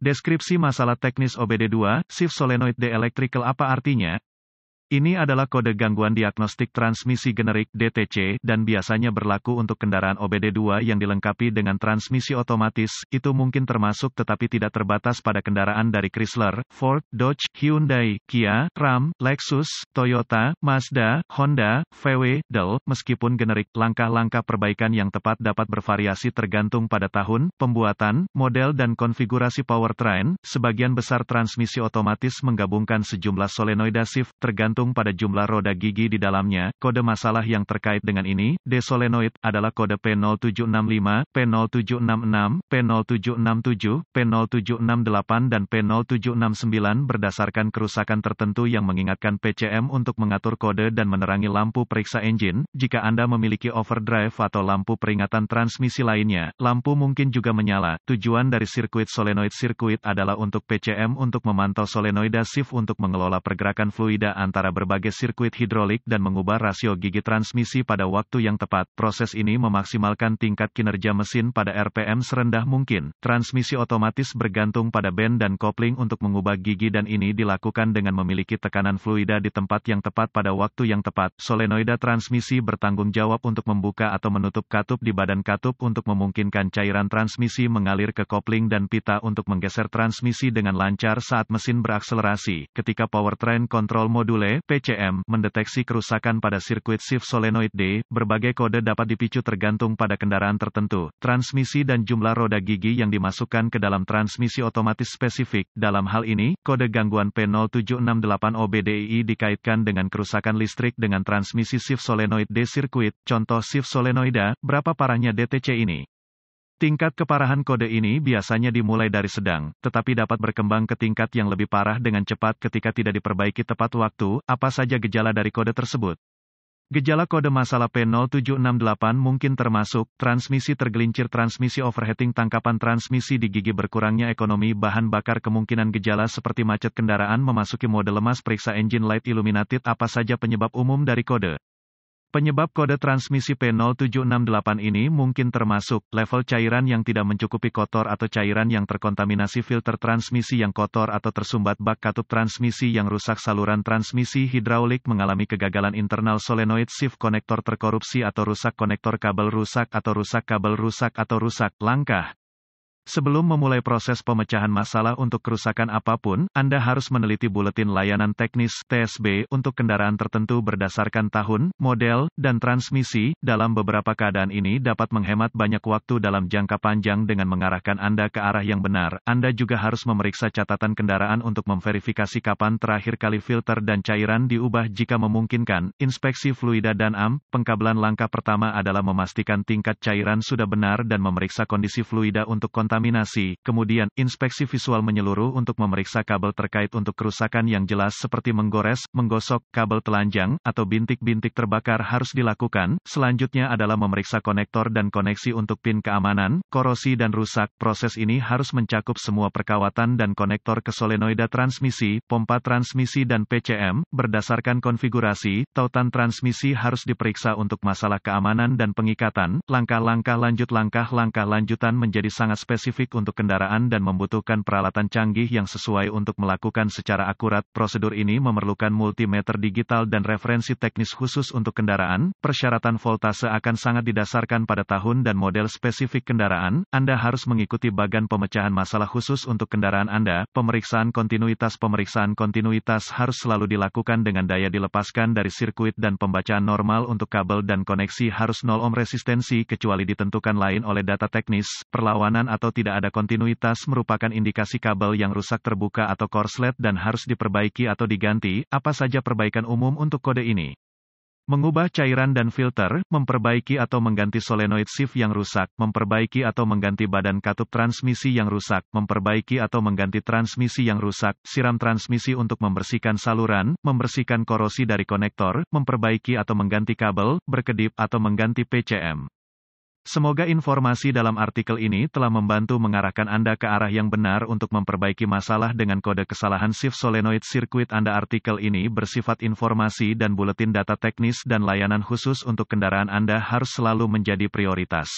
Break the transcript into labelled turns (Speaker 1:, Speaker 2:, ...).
Speaker 1: Deskripsi masalah teknis OBD2, Shift Solenoid D Electrical apa artinya? Ini adalah kode gangguan diagnostik transmisi generik (DTC) dan biasanya berlaku untuk kendaraan OBD2 yang dilengkapi dengan transmisi otomatis. Itu mungkin termasuk tetapi tidak terbatas pada kendaraan dari Chrysler, Ford, Dodge, Hyundai, Kia, Ram, Lexus, Toyota, Mazda, Honda, VW, Dell. Meskipun generik, langkah-langkah perbaikan yang tepat dapat bervariasi tergantung pada tahun, pembuatan, model dan konfigurasi powertrain. Sebagian besar transmisi otomatis menggabungkan sejumlah solenoida shift tergantung pada jumlah roda gigi di dalamnya. Kode masalah yang terkait dengan ini, D solenoid, adalah kode P0765, P0766, P0767, P0768 dan P0769 berdasarkan kerusakan tertentu yang mengingatkan PCM untuk mengatur kode dan menerangi lampu periksa engine. Jika Anda memiliki overdrive atau lampu peringatan transmisi lainnya, lampu mungkin juga menyala. Tujuan dari sirkuit solenoid sirkuit adalah untuk PCM untuk memantau solenoida shift untuk mengelola pergerakan fluida antara berbagai sirkuit hidrolik dan mengubah rasio gigi transmisi pada waktu yang tepat. Proses ini memaksimalkan tingkat kinerja mesin pada RPM serendah mungkin. Transmisi otomatis bergantung pada band dan kopling untuk mengubah gigi dan ini dilakukan dengan memiliki tekanan fluida di tempat yang tepat pada waktu yang tepat. Solenoida transmisi bertanggung jawab untuk membuka atau menutup katup di badan katup untuk memungkinkan cairan transmisi mengalir ke kopling dan pita untuk menggeser transmisi dengan lancar saat mesin berakselerasi. Ketika powertrain control module PCM mendeteksi kerusakan pada sirkuit shift solenoid D, berbagai kode dapat dipicu tergantung pada kendaraan tertentu, transmisi dan jumlah roda gigi yang dimasukkan ke dalam transmisi otomatis spesifik. Dalam hal ini, kode gangguan P0768 OBDII dikaitkan dengan kerusakan listrik dengan transmisi shift solenoid D sirkuit. Contoh shift solenoida, berapa parahnya DTC ini? Tingkat keparahan kode ini biasanya dimulai dari sedang, tetapi dapat berkembang ke tingkat yang lebih parah dengan cepat ketika tidak diperbaiki tepat waktu. Apa saja gejala dari kode tersebut? Gejala kode masalah P0768 mungkin termasuk, transmisi tergelincir, transmisi overheating, tangkapan transmisi di gigi, berkurangnya ekonomi bahan bakar, kemungkinan gejala seperti macet kendaraan, memasuki mode lemas, periksa engine light illuminated. Apa saja penyebab umum dari kode? Penyebab kode transmisi P0768 ini mungkin termasuk, level cairan yang tidak mencukupi, kotor atau cairan yang terkontaminasi, filter transmisi yang kotor atau tersumbat, bak katup transmisi yang rusak, saluran transmisi hidraulik mengalami kegagalan, internal solenoid shift konektor terkorupsi atau rusak, konektor kabel rusak atau rusak, kabel rusak atau rusak. Langkah sebelum memulai proses pemecahan masalah untuk kerusakan apapun, Anda harus meneliti buletin layanan teknis (TSB) untuk kendaraan tertentu berdasarkan tahun, model, dan transmisi. Dalam beberapa keadaan ini dapat menghemat banyak waktu dalam jangka panjang dengan mengarahkan Anda ke arah yang benar. Anda juga harus memeriksa catatan kendaraan untuk memverifikasi kapan terakhir kali filter dan cairan diubah jika memungkinkan. Inspeksi fluida dan pengkabelan. Langkah pertama adalah memastikan tingkat cairan sudah benar dan memeriksa kondisi fluida untuk kontaminasi. Kemudian, inspeksi visual menyeluruh untuk memeriksa kabel terkait untuk kerusakan yang jelas seperti menggores, menggosok, kabel telanjang, atau bintik-bintik terbakar harus dilakukan. Selanjutnya adalah memeriksa konektor dan koneksi untuk pin keamanan, korosi dan rusak. Proses ini harus mencakup semua perkawatan dan konektor ke solenoida transmisi, pompa transmisi dan PCM. Berdasarkan konfigurasi, tautan transmisi harus diperiksa untuk masalah keamanan dan pengikatan. Langkah-langkah lanjutan menjadi sangat spesifik untuk kendaraan dan membutuhkan peralatan canggih yang sesuai untuk melakukan secara akurat. Prosedur ini memerlukan multimeter digital dan referensi teknis khusus untuk kendaraan. Persyaratan voltase akan sangat didasarkan pada tahun dan model spesifik kendaraan. Anda harus mengikuti bagan pemecahan masalah khusus untuk kendaraan Anda. Pemeriksaan kontinuitas harus selalu dilakukan dengan daya dilepaskan dari sirkuit dan pembacaan normal untuk kabel dan koneksi harus 0 ohm resistensi kecuali ditentukan lain oleh data teknis. Perlawanan atau tidak ada kontinuitas merupakan indikasi kabel yang rusak, terbuka atau korslet dan harus diperbaiki atau diganti. Apa saja perbaikan umum untuk kode ini? Mengubah cairan dan filter, memperbaiki atau mengganti solenoid shift yang rusak, memperbaiki atau mengganti badan katup transmisi yang rusak, memperbaiki atau mengganti transmisi yang rusak, siram transmisi untuk membersihkan saluran, membersihkan korosi dari konektor, memperbaiki atau mengganti kabel, berkedip atau mengganti PCM. Semoga informasi dalam artikel ini telah membantu mengarahkan Anda ke arah yang benar untuk memperbaiki masalah dengan kode kesalahan shift solenoid sirkuit Anda. Artikel ini bersifat informasi dan buletin data teknis dan layanan khusus untuk kendaraan Anda harus selalu menjadi prioritas.